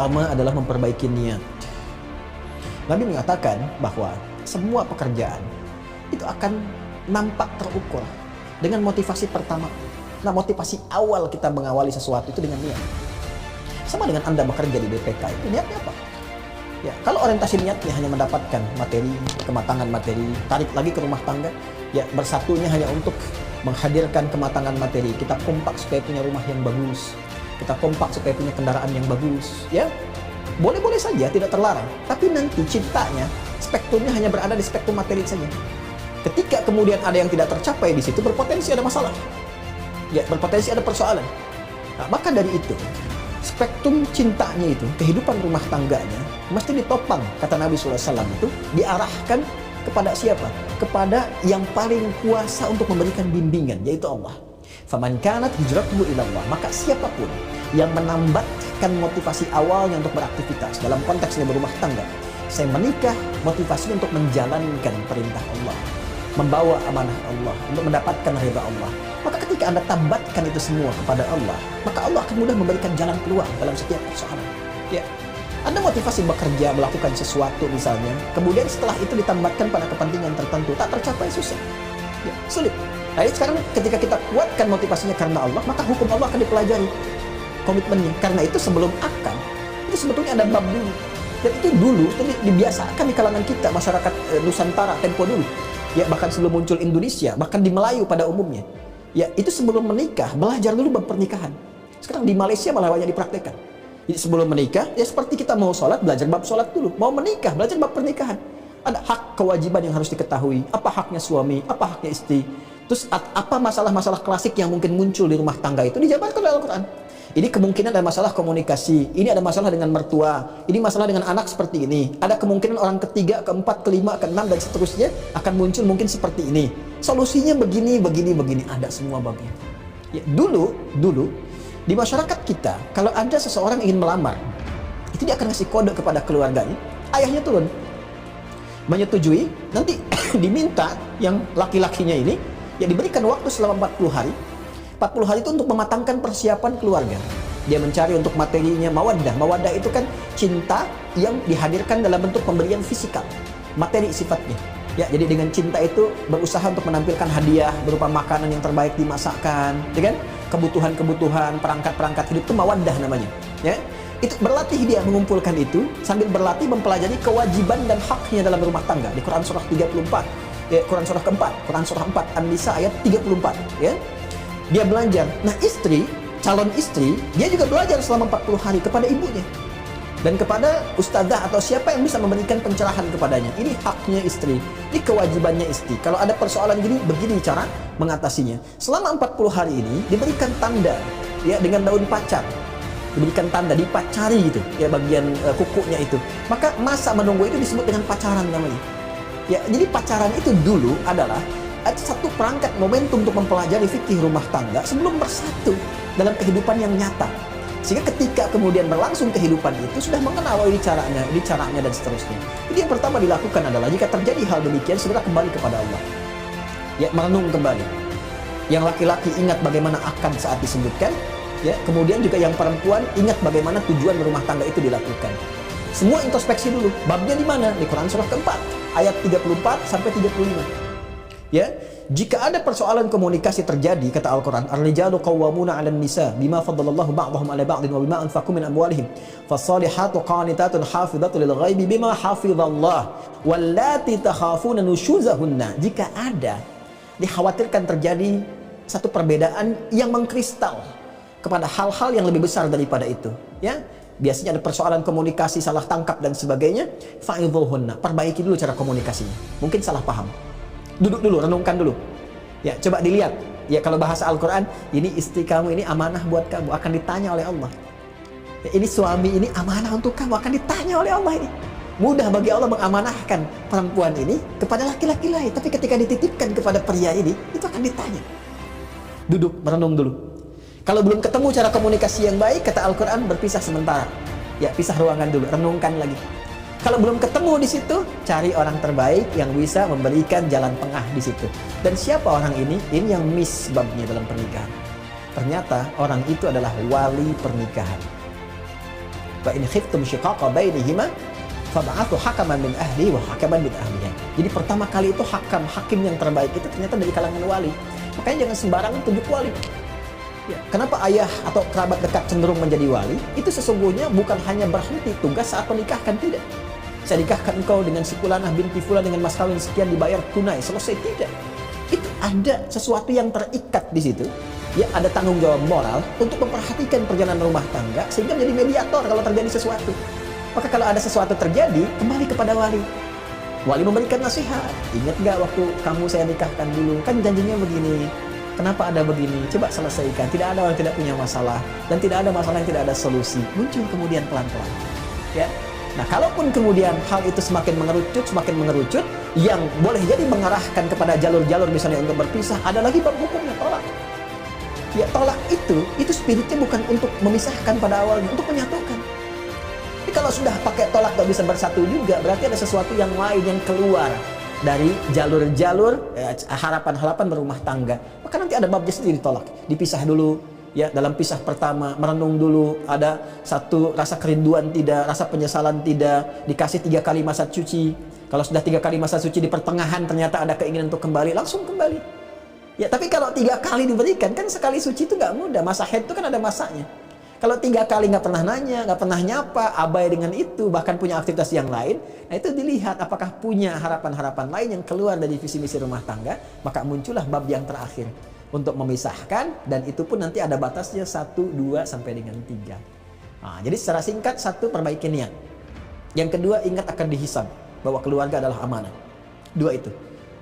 pertama adalah memperbaiki niat. Nabi mengatakan bahwa semua pekerjaan itu akan nampak terukur dengan motivasi pertama. Nah, motivasi awal kita mengawali sesuatu itu dengan niat. Sama dengan Anda bekerja di BPK, itu niatnya apa? Ya, kalau orientasi niatnya hanya mendapatkan materi, kematangan materi, tarik lagi ke rumah tangga, ya bersatunya hanya untuk menghadirkan kematangan materi. Kita kompak supaya punya rumah yang bagus, kita kompak supaya punya kendaraan yang bagus, ya boleh-boleh saja, tidak terlarang. Tapi nanti cintanya, spektrumnya hanya berada di spektrum materi saja. Ketika kemudian ada yang tidak tercapai di situ, berpotensi ada masalah, ya berpotensi ada persoalan. Nah, maka dari itu, spektrum cintanya itu, kehidupan rumah tangganya mesti ditopang, kata Nabi SAW itu, diarahkan kepada siapa? Kepada yang paling kuasa untuk memberikan bimbingan, yaitu Allah. Faman kanat hijratuhu ilallah, maka siapapun yang menambatkan motivasi awalnya untuk beraktivitas, dalam konteksnya berumah tangga, saya menikah motivasinya untuk menjalankan perintah Allah, membawa amanah Allah, untuk mendapatkan ridha Allah. Maka ketika Anda tambatkan itu semua kepada Allah, maka Allah akan mudah memberikan jalan keluar dalam setiap persoalan. Ya, Anda motivasi bekerja, melakukan sesuatu misalnya, kemudian setelah itu ditambatkan pada kepentingan tertentu, tak tercapai, susah. Ya, sulit. Nah, sekarang ketika kita kuatkan motivasinya karena Allah, maka hukum Allah akan dipelajari, komitmennya. Karena itu sebelum akad, itu sebetulnya ada bab dulu. Dan itu dulu itu dibiasakan di kalangan kita, masyarakat Nusantara tempo dulu. Ya, bahkan sebelum muncul Indonesia, bahkan di Melayu pada umumnya. Ya, itu sebelum menikah, belajar dulu bab pernikahan. Sekarang di Malaysia malah banyak dipraktekkan. Jadi sebelum menikah, ya seperti kita mau sholat, belajar bab sholat dulu. Mau menikah, belajar bab pernikahan. Ada hak kewajiban yang harus diketahui. Apa haknya suami, apa haknya istri. Terus apa masalah-masalah klasik yang mungkin muncul di rumah tangga itu dijabarkan oleh Al-Quran. Ini kemungkinan ada masalah komunikasi, ini ada masalah dengan mertua, ini masalah dengan anak seperti ini. Ada kemungkinan orang ketiga, keempat, kelima, keenam, dan seterusnya akan muncul mungkin seperti ini. Solusinya begini, ada semua babnya. Ya, dulu di masyarakat kita, kalau ada seseorang ingin melamar, itu dia akan ngasih kode kepada keluarganya, ayahnya turun, menyetujui, nanti diminta yang laki-lakinya ini, ya diberikan waktu selama 40 hari. 40 hari itu untuk mematangkan persiapan keluarga. Dia mencari untuk materinya mawaddah. Mawaddah itu kan cinta yang dihadirkan dalam bentuk pemberian fisikal, materi sifatnya. Ya, jadi dengan cinta itu berusaha untuk menampilkan hadiah berupa makanan yang terbaik dimasakkan, ya kan? Kebutuhan-kebutuhan, perangkat-perangkat hidup itu mawaddah namanya. Ya, itu berlatih dia mengumpulkan itu sambil berlatih mempelajari kewajiban dan haknya dalam rumah tangga. Di Quran surah 34, ya, Quran surah keempat, Quran surah 4 An-Nisa ayat 34, ya. Dia belajar. Nah, istri, calon istri, dia juga belajar selama 40 hari kepada ibunya dan kepada ustazah atau siapa yang bisa memberikan pencerahan kepadanya. Ini haknya istri, ini kewajibannya istri. Kalau ada persoalan gini, begini cara mengatasinya. Selama 40 hari ini diberikan tanda, ya, dengan daun pacar. Diberikan tanda, dipacari gitu, ya, bagian kukunya itu. Maka masa menunggu itu disebut dengan pacaran namanya. Ya, jadi pacaran itu dulu adalah ada satu perangkat momentum untuk mempelajari fikih rumah tangga sebelum bersatu dalam kehidupan yang nyata. Sehingga ketika kemudian berlangsung kehidupan itu sudah mengenal ini caranya dan seterusnya. Jadi yang pertama dilakukan adalah jika terjadi hal demikian segera kembali kepada Allah. Ya, merenung kembali. Yang laki-laki ingat bagaimana akad saat disebutkan, ya, kemudian juga yang perempuan ingat bagaimana tujuan berumah tangga itu dilakukan. Semua introspeksi dulu. Babnya di mana? Di Quran surah keempat, ayat 34 sampai 35. Ya, jika ada persoalan komunikasi terjadi, kata Al-Quran, ar-rijalu qawwamuna 'alan nisa bima faddalallahu ba'dahum 'ala ba'din wa bima anfaqu min amwalihim fas-salihatu qanitatun hafizatun lil ghaibi bima hafizallah wallati takhafuna nusyuzahunna. Jika ada dikhawatirkan terjadi satu perbedaan yang mengkristal kepada hal-hal yang lebih besar daripada itu, ya, biasanya ada persoalan komunikasi, salah tangkap dan sebagainya, fa'idhuhunna, perbaiki dulu cara komunikasinya. Mungkin salah paham. Duduk dulu, renungkan dulu. Ya, coba dilihat. Ya, kalau bahasa Al-Quran, ini istri kamu, ini amanah buat kamu, akan ditanya oleh Allah. Ya, ini suami, ini amanah untuk kamu, akan ditanya oleh Allah ini. Mudah bagi Allah mengamanahkan perempuan ini kepada laki-laki lain, tapi ketika dititipkan kepada pria ini, itu akan ditanya. Duduk, merenung dulu. Kalau belum ketemu cara komunikasi yang baik, kata Al-Quran, berpisah sementara. Ya, pisah ruangan dulu, renungkan lagi. Kalau belum ketemu di situ, cari orang terbaik yang bisa memberikan jalan tengah di situ. Dan siapa orang ini? Ini yang miss babnya dalam pernikahan. Ternyata orang itu adalah wali pernikahan. Fa in khiftum shiqaqa bainihima fab'athu hakaman min ahli wa hakaman min ahliha. Jadi pertama kali itu hakim yang terbaik itu ternyata dari kalangan wali. Makanya jangan sembarangan tunjuk wali. Ya, kenapa ayah atau kerabat dekat cenderung menjadi wali? Itu sesungguhnya bukan hanya berhenti tugas saat menikahkan, tidak. Saya nikahkan engkau dengan si Fulanah binti Fulan dengan mas kawin sekian dibayar tunai, selesai, tidak. Itu ada sesuatu yang terikat di situ. Ya, ada tanggung jawab moral untuk memperhatikan perjalanan rumah tangga sehingga menjadi mediator kalau terjadi sesuatu. Maka kalau ada sesuatu terjadi, kembali kepada wali. Wali memberikan nasihat. Ingat gak waktu kamu saya nikahkan dulu? Kan janjinya begini. Kenapa ada begini? Coba selesaikan. Tidak ada orang tidak punya masalah. Dan tidak ada masalah yang tidak ada solusi. Muncul kemudian pelan-pelan. Ya. Nah, kalaupun kemudian hal itu semakin mengerucut, yang boleh jadi mengarahkan kepada jalur-jalur misalnya untuk berpisah, ada lagi bab hukumnya, tolak. Ya, tolak itu spiritnya bukan untuk memisahkan pada awalnya, untuk menyatukan. Tapi kalau sudah pakai tolak gak bisa bersatu juga, berarti ada sesuatu yang lain yang keluar dari jalur-jalur harapan-harapan berumah tangga. Maka nanti ada babnya sendiri tolak. Dipisah dulu. Ya, dalam pisah pertama, merenung dulu, ada satu rasa kerinduan tidak, rasa penyesalan tidak, dikasih 3 kali masa suci. Kalau sudah 3 kali masa suci di pertengahan ternyata ada keinginan untuk kembali, langsung kembali. Ya, tapi kalau 3 kali diberikan, kan sekali suci itu nggak mudah, masa haid itu kan ada masanya. Kalau 3 kali nggak pernah nanya, nggak pernah nyapa, abai dengan itu, bahkan punya aktivitas yang lain, nah itu dilihat apakah punya harapan-harapan lain yang keluar dari visi misi rumah tangga, maka muncullah bab yang terakhir. Untuk memisahkan, dan itu pun nanti ada batasnya 1, 2, sampai dengan 3. Nah, jadi secara singkat, 1, perbaiki niat. Yang kedua, ingat akan dihisab, bahwa keluarga adalah amanah. 2 itu.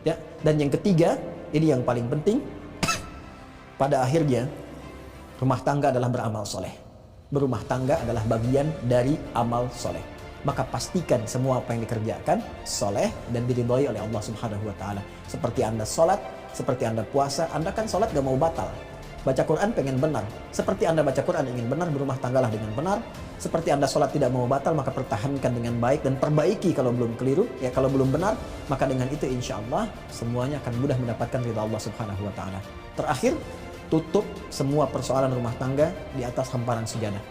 Ya. Dan yang ketiga, ini yang paling penting, pada akhirnya, rumah tangga adalah beramal soleh. Berumah tangga adalah bagian dari amal soleh. Maka pastikan semua apa yang dikerjakan soleh dan diridhoi oleh Allah Subhanahu wa Ta'ala. Seperti Anda sholat, seperti Anda puasa, Anda kan sholat gak mau batal. Baca Quran pengen benar. Seperti Anda baca Quran ingin benar, berumah tanggalah dengan benar. Seperti Anda sholat tidak mau batal, maka pertahankan dengan baik dan perbaiki kalau belum keliru. Ya, kalau belum benar, maka dengan itu insya Allah semuanya akan mudah mendapatkan ridha Allah Subhanahu wa Ta'ala. Terakhir, tutup semua persoalan rumah tangga di atas hamparan sejadah.